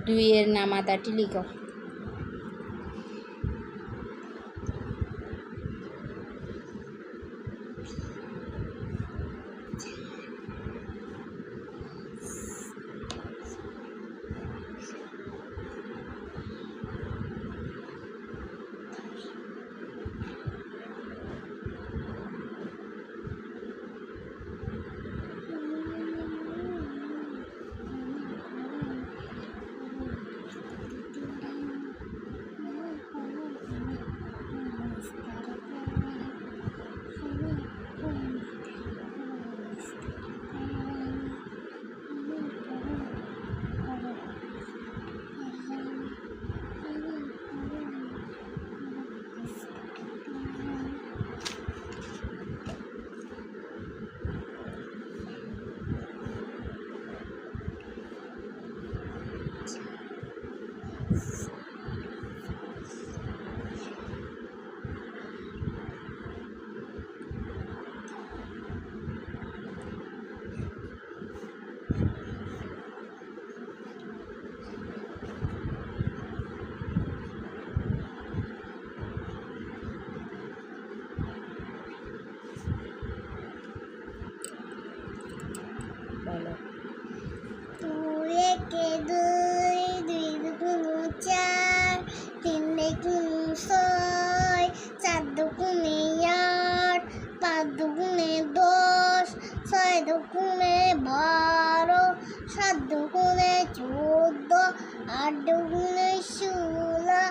2 এর নামাতাটি লিখো। বলো। 2 একে 2, 2 দুগুণে 4, 3 দুগুণে 6, 4 দুগুণে 8, 5 দুগুণে 10, 6 দুগুণে 12, 7 দুগুণে 14, 8 দুগুণে 16,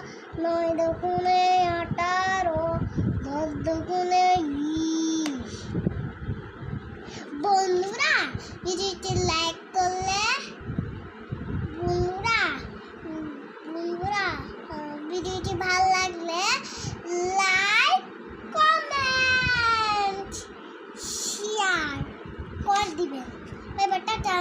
9 দুগুণে 18, 10 দুগুণে 20। বন্ধুরা, ভিডিওটি লাইক করলে বন্ধুরা ভিডিওটি ভালো লাগলে লাইক, কমেন্ট, শেয়ার করে দিবেন। এবার টাটা।